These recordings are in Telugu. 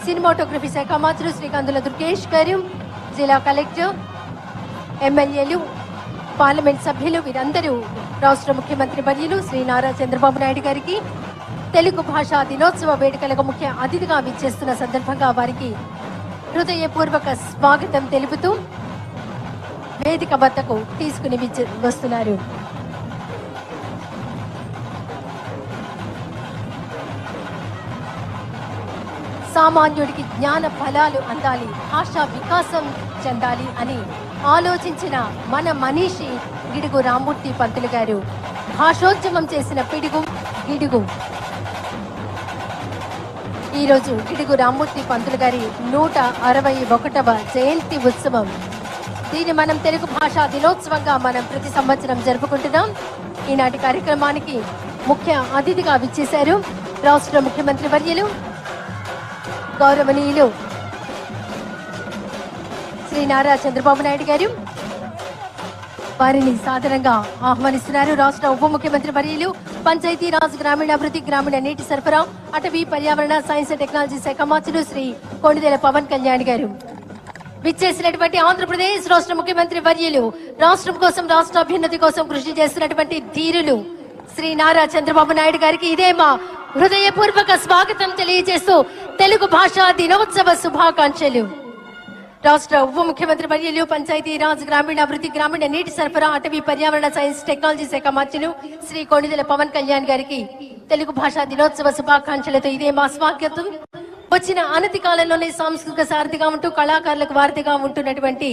సినిమాటోగ్రఫీ శాఖ మంత్రులు శ్రీ కందుల దుర్గేష్ గారు, జిల్లా కలెక్టర్, ఎమ్మెల్యేలు, పార్లమెంట్ సభ్యులు వీరందరూ రాష్ట్ర ముఖ్యమంత్రి వర్యులు శ్రీ నారా చంద్రబాబు నాయుడు గారికి తెలుగు భాషా దినోత్సవ వేడుకలకు ముఖ్య అతిథిగా విచ్చేస్తున్న సందర్భంగా వారికి హృదయపూర్వక స్వాగతం తెలుపుతూ వేదిక వద్దకు తీసుకుని వస్తున్నారు. సామాన్యుడికి జ్ఞాన ఫలాలు అందాలి, భాషా వికాసం చెందాలి అని ఆలోచించిన మన మనీషి గిడుగు రామ్మూర్తి పంతులు గారు భాషోద్యమం చేసిన పిడుగు గిడుగు. ఈరోజు గిడుగు రామ్మూర్తి పంతులు గారి 161వ జయంతి ఉత్సవం. దీన్ని మనం తెలుగు భాషా దినోత్సవంగా మనం ప్రతి సంవత్సరం జరుపుకుంటున్నాం. ఈనాటి కార్యక్రమానికి ముఖ్య అతిథిగా విచ్చేశారు రాష్ట్ర ముఖ్యమంత్రి వర్యులు గౌరవనీయులు శ్రీ నారా చంద్రబాబు నాయుడు గారు. వారిని సాదరంగా ఆహ్వానిస్తున్నారు రాష్ట్ర ఉప ముఖ్యమంత్రి వర్యులు పంచాయతీరాజ్, గ్రామీణాభివృద్ధి, గ్రామీణ నీటి సరఫరా, అటవీ, పర్యావరణ, సైన్స్ అండ్ టెక్నాలజీ శాఖ మంత్రులు శ్రీ కొణిదెల పవన్ కళ్యాణ్ గారు. విచ్చేసినటువంటి ఆంధ్రప్రదేశ్ రాష్ట్ర ముఖ్యమంత్రి వర్యులు రాష్ట్రం కోసం, రాష్ట్ర అభ్యున్నతి కోసం కృషి చేస్తున్నటువంటి ధీరులు శ్రీ నారా చంద్రబాబు నాయుడు గారికి ఇదే మా హృదయపూర్వక స్వాగతం తెలియజేస్తూ తెలుగు భాషా దినోత్సవ శుభాకాంక్షలు. రాష్ట్ర ఉప ముఖ్యమంత్రి వర్యులు పంచాయతీరాజ్, గ్రామీణాభివృద్ధి, గ్రామీణ నీటి సరఫరా, అటవీ, పర్యావరణ, సైన్స్ టెక్నాలజీ శాఖ మంత్రులు శ్రీ కొణిదెల పవన్ కళ్యాణ్ గారికి తెలుగు భాషా దినోత్సవ శుభాకాంక్షలతో ఇదే మా స్వాగతం. వచ్చిన అనతి కాలంలోనే సాంస్కృతిక సారథిగా ఉంటూ కళాకారులకు వారధిగా ఉంటున్నటువంటి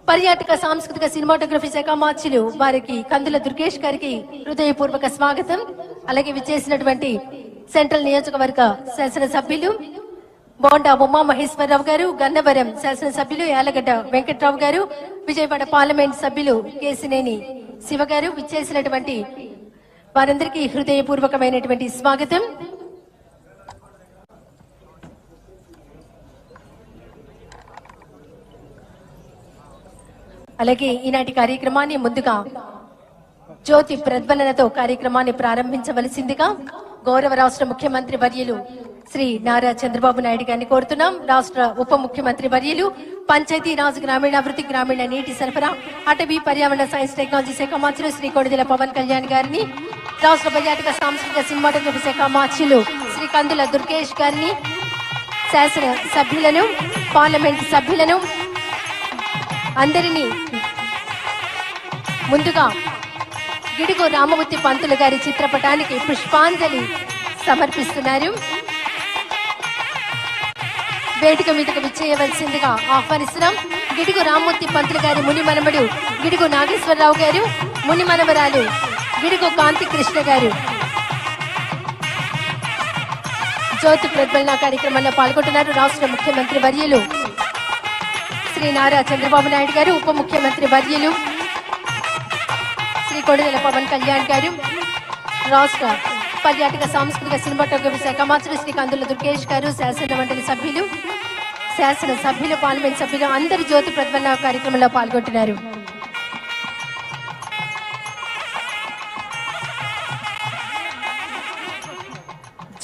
పర్యాటక, సాంస్కృతిక, సినిమాటోగ్రఫీ శాఖ మంత్రులు వారికి కందుల దుర్గేష్ గారికి హృదయపూర్వక స్వాగతం. అలాగే విచ్చేసినటువంటి సెంట్రల్ నియోజకవర్గ శాసనసభ్యులు బోండా ఉమా మహేశ్వరరావు గారు, గన్నవరం శాసనసభ్యులు యాలగడ్డ వెంకట్రావు గారు, విజయవాడ పార్లమెంట్ సభ్యులు కేసినేని శివ గారు విచ్చేసినటువంటి వారందరికీ హృదయపూర్వకమైనటువంటి స్వాగతం. అలాగే ఈనాటి కార్యక్రమాన్ని ముందుగా జ్యోతి ప్రజ్వలనతో కార్యక్రమాన్ని ప్రారంభించవలసిందిగా గౌరవ రాష్ట్ర ముఖ్యమంత్రి వర్యులు శ్రీ నారా చంద్రబాబు నాయుడు గారిని కోరుతున్నాం. రాష్ట్ర ఉప ముఖ్యమంత్రి వర్యులు పంచాయతీరాజ్, గ్రామీణాభివృద్ధి, గ్రామీణ నీటి సరఫరా, అటవీ, పర్యావరణ, సైన్స్ టెక్నాలజీ శాఖ మంత్రులు శ్రీ కొణిదెల పవన్ కళ్యాణ్ గారిని, రాష్ట్ర పర్యాటక, సాంస్కృతిక, సినిమాటోగ్రఫీ శాఖ మంత్రులు శ్రీ కందుల దుర్గేష్ గారిని, శాసన సభ్యులను, పార్లమెంట్ సభ్యులను అందరినీ ముందుగా గిడుగు రామమూర్తి పంతులు గారి చిత్రపటానికి పుష్పాంజలి సమర్పిస్తున్నారు. వేదిక మీదకు విచ్చేయవలసిందిగా ఆహ్వానిస్తున్నాం. గిడుగు రామమూర్తి పంతులు గారి ముని మనమడు గిడుగు నాగేశ్వరరావు గారు, ముని మనవరాలు గిడుగు కాంతి కృష్ణ గారు జ్యోతి ప్రజ్వలన కార్యక్రమంలో పాల్గొంటున్నారు. రాష్ట్ర ముఖ్యమంత్రి వర్యులు శ్రీ నారా చంద్రబాబు నాయుడు గారు, ఉప ముఖ్యమంత్రి వర్యులు శ్రీ కొణిదెల పవన్ కళ్యాణ్ గారు, రాష్ట్ర పర్యాటక, సాంస్కృతిక, సినిమాటోగ్రఫీ శాఖ మంత్రులు శ్రీ కందుల దుర్గేష్ గారు, శాసన మండలి సభ్యులు, శాసన సభ్యులు, పార్లమెంట్ సభ్యులు అందరూ జ్యోతి ప్రజ్వలన కార్యక్రమంలో పాల్గొంటున్నారు.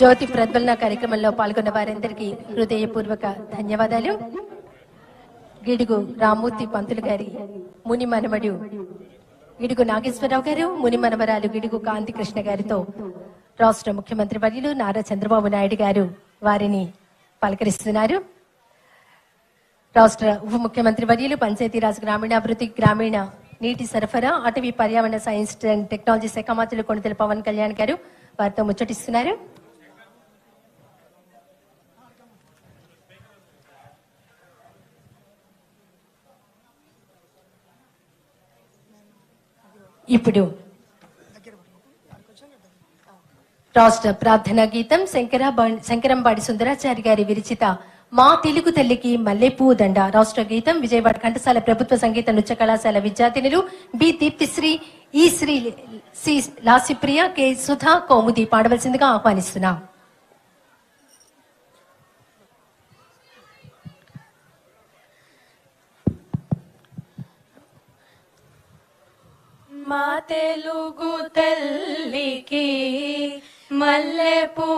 జ్యోతి ప్రజ్వలన కార్యక్రమంలో పాల్గొన్న వారందరికీ హృదయపూర్వక ధన్యవాదాలు. గిడుగు రామ్మూర్తి పంతులు గారి ముని మనమడు గిడుగు నాగేశ్వరరావు గారు, ముని మనవరాలు గిడుగు కాంతి కృష్ణ గారితో రాష్ట్ర ముఖ్యమంత్రి వర్యులు నారా చంద్రబాబు నాయుడు గారు వారిని పలకరిస్తున్నారు. రాష్ట్ర ఉప ముఖ్యమంత్రి వర్యులు పంచాయతీరాజ్, గ్రామీణాభివృద్ధి, గ్రామీణ నీటి సరఫరా, అటవీ, పర్యావరణ, సైన్స్ అండ్ టెక్నాలజీ శాఖ మంత్రులు కొణిదెల పవన్ కళ్యాణ్ గారు వారితో ముచ్చటిస్తున్నారు. ఇప్పుడు రాష్ట్ర ప్రార్థనా గీతం శంకరంబాడి సుందరాచారి గారి విరచిత మా తెలుగు తల్లికి మల్లెపూ దండ రాష్ట్ర గీతం విజయవాడ ఘంటసాల ప్రభుత్వ సంగీత నృత్య కళాశాల విద్యార్థినులు బి దీప్తిశ్రీ, ఈ శ్రీ, సి లాసిప్రియ, కె సుధా, కౌముది పాడవలసిందిగా ఆహ్వానిస్తున్నాం. మా తెలుగు తల్లికి మల్లెపూ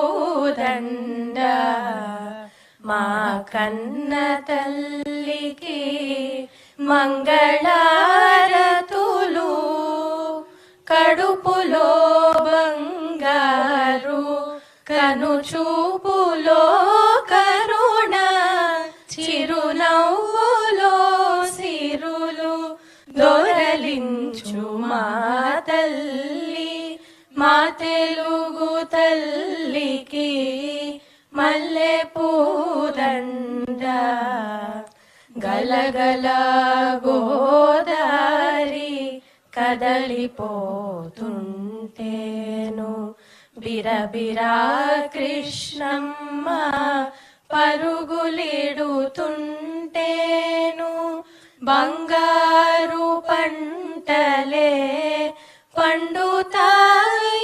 దండ మా కన్న తల్లికి మంగళారతులు, కడుపులో బంగారు కనుచూపులో కరుణ, చిరునవ్వులో సిరులు దొరలించు మా తల్లి. మా తెలుగు తల్లికి మల్లె పూదండ, గలగల గోదారి కదలిపోతుంటేను, బిరబిరా కృష్ణమ్మ పరుగులిడుతుంటేను, బంగారు పంటలే పండుతాయి